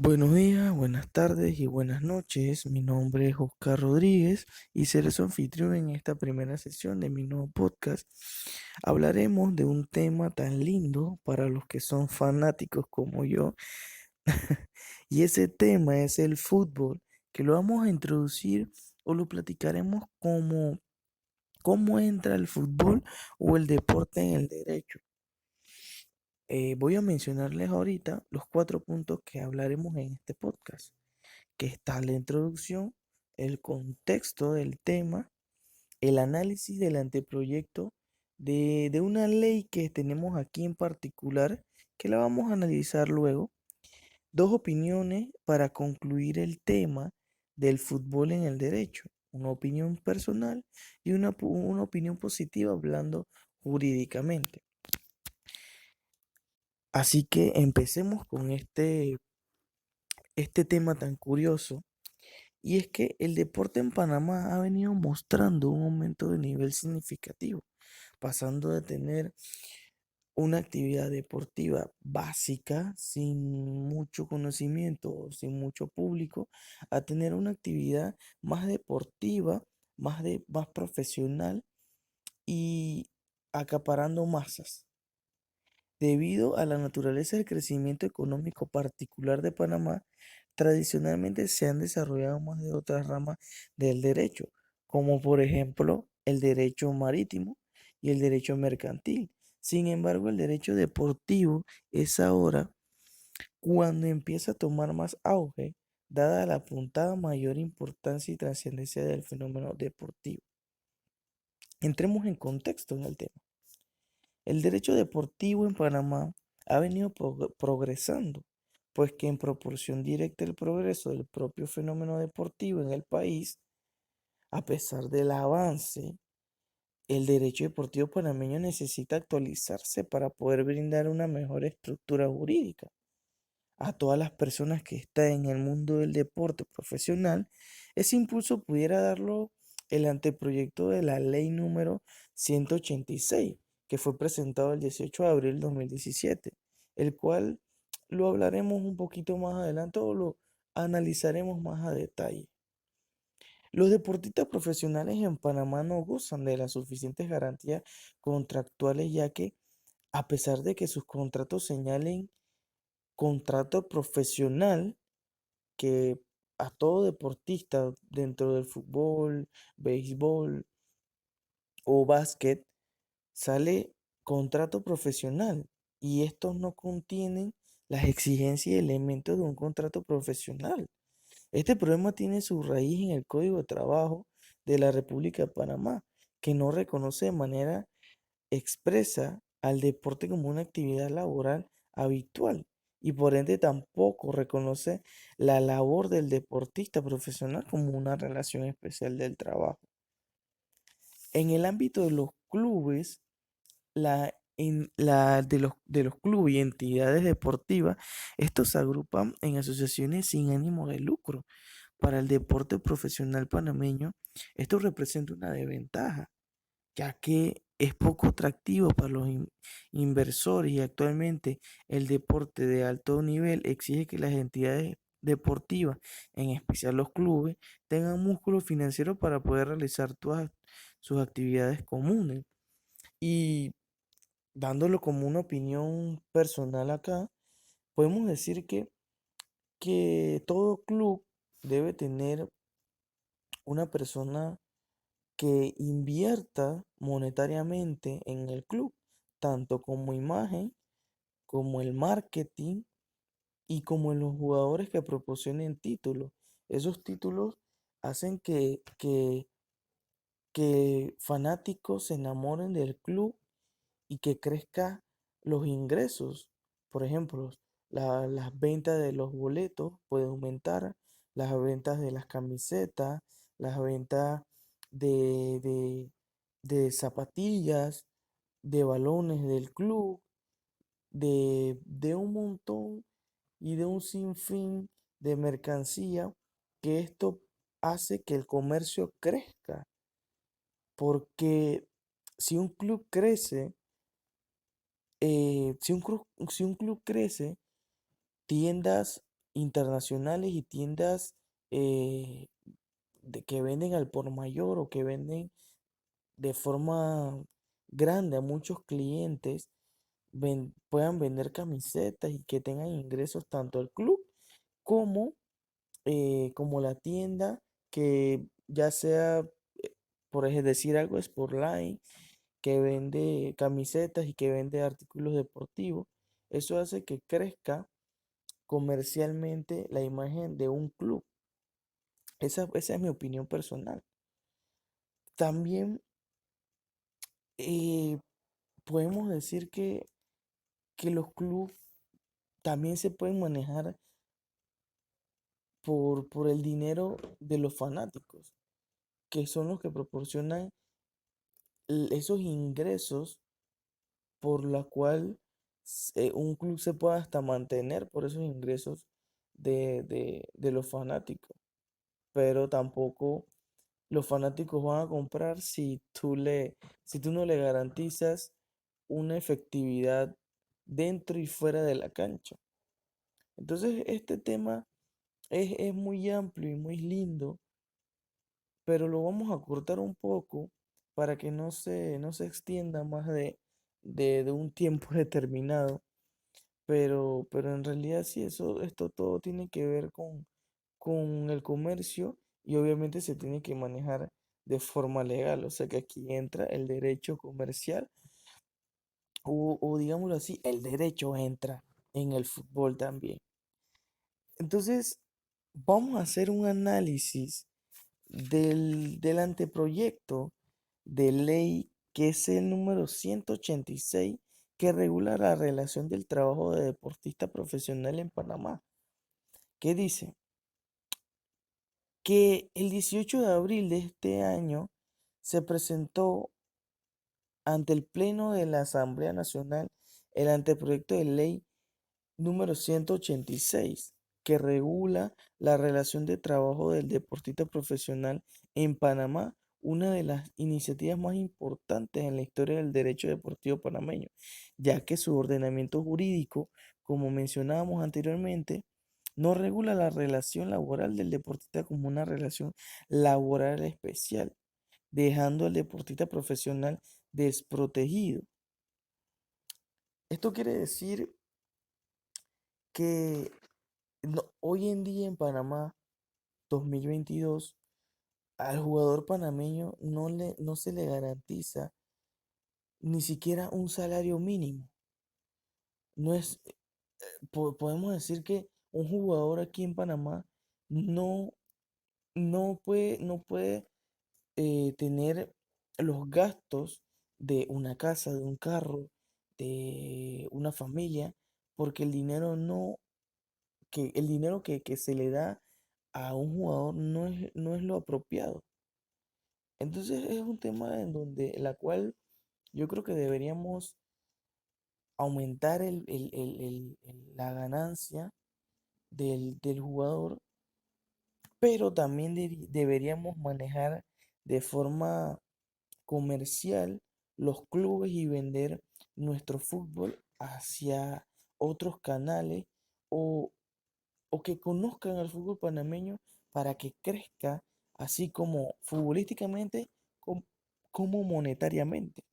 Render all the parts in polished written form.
Buenos días, buenas tardes y buenas noches. Mi nombre es Oscar Rodríguez y seré su anfitrión en esta primera sesión de mi nuevo podcast. Hablaremos de un tema tan lindo para los que son fanáticos como yo, y ese tema es el fútbol, que lo vamos a introducir o lo platicaremos como cómo entra el fútbol o el deporte en el derecho. Voy a mencionarles ahorita los 4 puntos que hablaremos en este podcast, que está la introducción, el contexto del tema, el análisis del anteproyecto de una ley que tenemos aquí en particular, que la vamos a analizar luego, dos opiniones para concluir el tema del fútbol en el derecho, una opinión personal y una opinión positiva hablando jurídicamente. Así que empecemos con este tema tan curioso. Y es que el deporte en Panamá ha venido mostrando un aumento de nivel significativo, pasando de tener una actividad deportiva básica, sin mucho conocimiento, sin mucho público, a tener una actividad más deportiva, más profesional y acaparando masas. Debido a la naturaleza del crecimiento económico particular de Panamá, tradicionalmente se han desarrollado más de otras ramas del derecho, como por ejemplo el derecho marítimo y el derecho mercantil. Sin embargo, el derecho deportivo es ahora cuando empieza a tomar más auge, dada la apuntada mayor importancia y trascendencia del fenómeno deportivo. Entremos en contexto en el tema. El derecho deportivo en Panamá ha venido progresando, pues que en proporción directa al progreso del propio fenómeno deportivo en el país, a pesar del avance, el derecho deportivo panameño necesita actualizarse para poder brindar una mejor estructura jurídica a todas las personas que están en el mundo del deporte profesional. Ese impulso pudiera darlo el anteproyecto de la ley número 186, que fue presentado el 18 de abril de 2017, el cual lo hablaremos un poquito más adelante o lo analizaremos más a detalle. Los deportistas profesionales en Panamá no gozan de las suficientes garantías contractuales, ya que a pesar de que sus contratos señalen contrato profesional, que a todo deportista dentro del fútbol, béisbol o básquet sale contrato profesional, y estos no contienen las exigencias y elementos de un contrato profesional. Este problema tiene su raíz en el Código de Trabajo de la República de Panamá, que no reconoce de manera expresa al deporte como una actividad laboral habitual, y por ende tampoco reconoce la labor del deportista profesional como una relación especial del trabajo. En el ámbito de los clubes, de los clubes y entidades deportivas, estos se agrupan en asociaciones sin ánimo de lucro. Para el deporte profesional panameño, esto representa una desventaja, ya que es poco atractivo para los inversores, y actualmente el deporte de alto nivel exige que las entidades deportivas, en especial los clubes, tengan músculo financiero para poder realizar todas sus actividades comunes. Y dándolo como una opinión personal acá, podemos decir que todo club debe tener una persona que invierta monetariamente en el club, tanto como imagen, como el marketing y como en los jugadores que proporcionen títulos. Esos títulos hacen que fanáticos se enamoren del club y que crezca los ingresos. Por ejemplo, las ventas de los boletos pueden aumentar, las ventas de las camisetas, las ventas de, de, de zapatillas, de balones del club, de un montón y de un sinfín de mercancía, que esto hace que el comercio crezca, porque si un club crece, si un club crece, tiendas internacionales y tiendas eh, que venden al por mayor o que venden de forma grande a muchos clientes puedan vender camisetas y que tengan ingresos tanto al club como, como la tienda, que ya sea, por decir algo, Sportline, que vende camisetas y que vende artículos deportivos. Eso hace que crezca comercialmente la imagen de un club. Esa es mi opinión personal. También eh, podemos decir que los clubes también se pueden manejar por el dinero de los fanáticos, que son los que proporcionan esos ingresos por la cual un club se puede hasta mantener por esos ingresos de los fanáticos. Pero tampoco los fanáticos van a comprar si tú no le garantizas una efectividad dentro y fuera de la cancha. Entonces, este tema es muy amplio y muy lindo, pero lo vamos a cortar un poco para que no se extienda más de un tiempo determinado. Pero en realidad sí, esto todo tiene que ver con el comercio y obviamente se tiene que manejar de forma legal. O sea que aquí entra el derecho comercial o digámoslo así, el derecho entra en el fútbol también. Entonces, vamos a hacer un análisis del anteproyecto de ley que es el número 186 que regula la relación del trabajo de deportista profesional en Panamá, que dice que el 18 de abril de este año se presentó ante el Pleno de la Asamblea Nacional el anteproyecto de ley número 186 que regula la relación de trabajo del deportista profesional en Panamá, una de las iniciativas más importantes en la historia del derecho deportivo panameño, ya que su ordenamiento jurídico, como mencionábamos anteriormente, no regula la relación laboral del deportista como una relación laboral especial, dejando al deportista profesional desprotegido. Esto quiere decir que hoy en día en Panamá 2022 al jugador panameño no se le garantiza ni siquiera un salario mínimo. No es, podemos decir que un jugador aquí en Panamá no, no puede tener los gastos de una casa, de un carro, de una familia, porque el dinero que se le da a un jugador no es lo apropiado. Entonces es un tema en donde la cual yo creo que deberíamos aumentar la ganancia del jugador, pero también deberíamos manejar de forma comercial los clubes y vender nuestro fútbol hacia otros canales o, o que conozcan al fútbol panameño para que crezca así como futbolísticamente com- como monetariamente.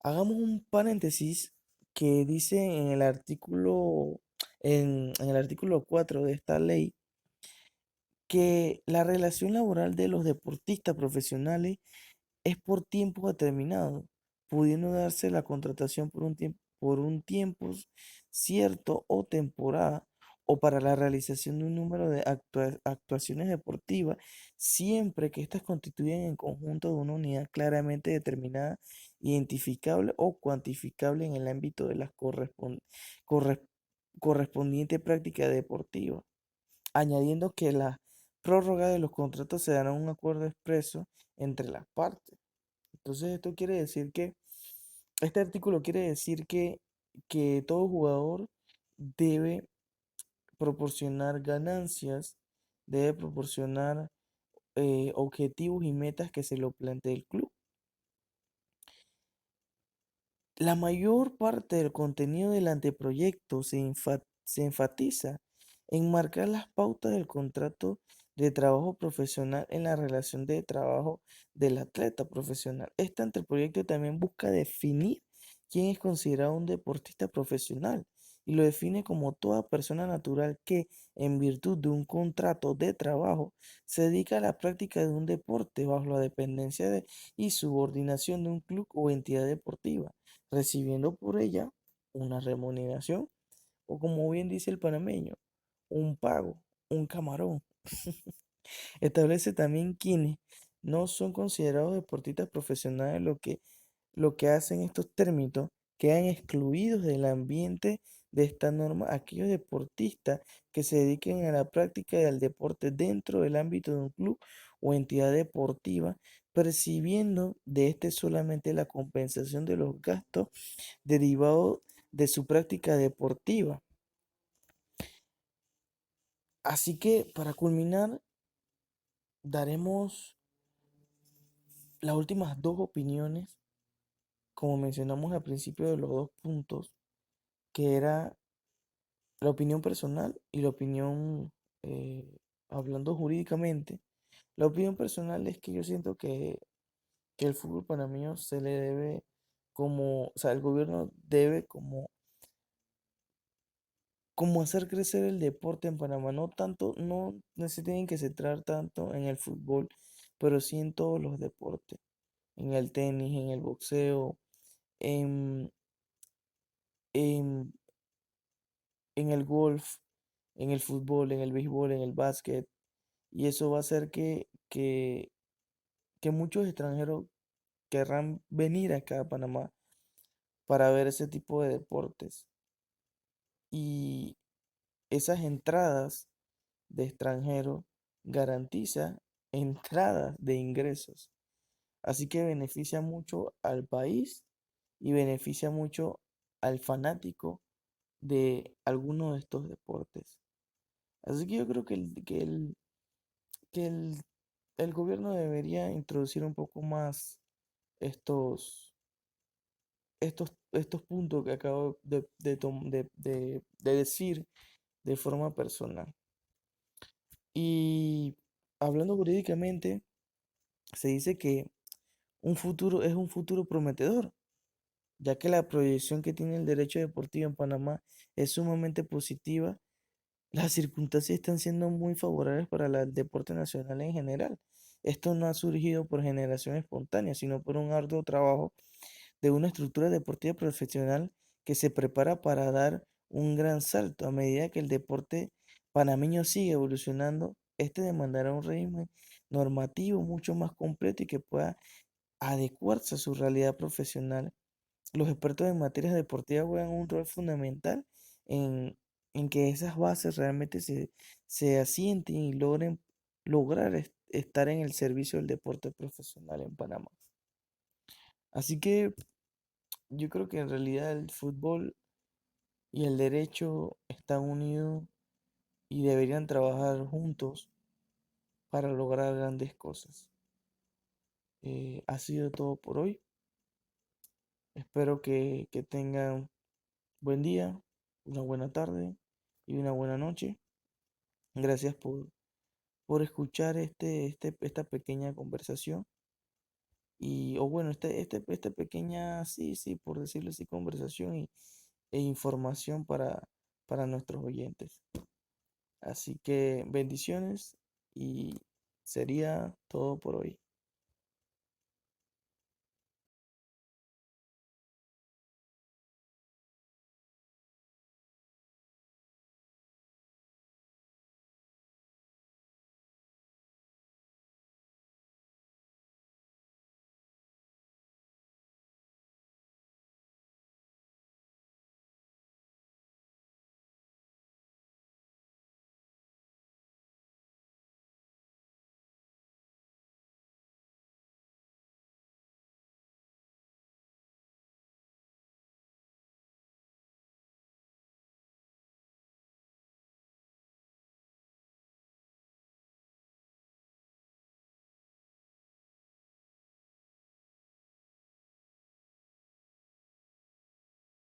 Hagamos un paréntesis que dice en el artículo 4 de esta ley que la relación laboral de los deportistas profesionales es por tiempo determinado, pudiendo darse la contratación por un tiempo cierto o temporada, o para la realización de un número de actuaciones deportivas, siempre que éstas constituyan en conjunto de una unidad claramente determinada, identificable o cuantificable en el ámbito de las corres- correspondiente práctica deportiva, añadiendo que la prórroga de los contratos se dará en un acuerdo expreso entre las partes. Entonces esto quiere decir este artículo quiere decir que todo jugador debe proporcionar ganancias, debe proporcionar objetivos y metas que se lo plantee el club. La mayor parte del contenido del anteproyecto se enfatiza en marcar las pautas del contrato de trabajo profesional en la relación de trabajo del atleta profesional. Este anteproyecto también busca definir quién es considerado un deportista profesional y lo define como toda persona natural que, en virtud de un contrato de trabajo, se dedica a la práctica de un deporte bajo la dependencia y subordinación de un club o entidad deportiva, recibiendo por ella una remuneración o, como bien dice el panameño, un pago, un camarón. Establece también quienes no son considerados deportistas profesionales, lo que hacen estos términos, quedan excluidos del ambiente de esta norma aquellos deportistas que se dediquen a la práctica del deporte dentro del ámbito de un club o entidad deportiva, percibiendo de este solamente la compensación de los gastos derivados de su práctica deportiva. Así que para culminar, daremos las últimas dos opiniones, como mencionamos al principio de los dos puntos, que era la opinión personal y la opinión, eh, hablando jurídicamente. La opinión personal es que yo siento que el fútbol panameño se le debe como, o sea, el gobierno debe como hacer crecer el deporte en Panamá. No tanto, no se tienen que centrar tanto en el fútbol, pero sí en todos los deportes, en el tenis, en el boxeo, en, en, en el golf, en el fútbol, en el béisbol, en el básquet. Y eso va a hacer que muchos extranjeros querrán venir acá a Panamá para ver ese tipo de deportes. Y esas entradas de extranjeros garantiza entradas de ingresos. Así que beneficia mucho al país y beneficia mucho al fanático de alguno de estos deportes. Así que yo creo que el gobierno debería introducir un poco más estos, estos puntos que acabo de decir de forma personal. Y hablando jurídicamente, se dice que un futuro es un futuro prometedor, ya que la proyección que tiene el derecho deportivo en Panamá es sumamente positiva. Las circunstancias están siendo muy favorables para el deporte nacional en general. Esto no ha surgido por generación espontánea, sino por un arduo trabajo de una estructura deportiva profesional que se prepara para dar un gran salto. A medida que el deporte panameño sigue evolucionando, este demandará un régimen normativo mucho más completo y que pueda adecuarse a su realidad profesional. Los expertos en materias deportivas juegan un rol fundamental en, en que esas bases realmente se asienten y logren estar en el servicio del deporte profesional en Panamá. Así que yo creo que en realidad el fútbol y el derecho están unidos y deberían trabajar juntos para lograr grandes cosas. Ha sido todo por hoy. Espero que tengan buen día, una buena tarde y una buena noche. Gracias por escuchar esta pequeña conversación. Y, o bueno, esta pequeña, sí, sí, por decirlo así, conversación e información para nuestros oyentes. Así que bendiciones y sería todo por hoy.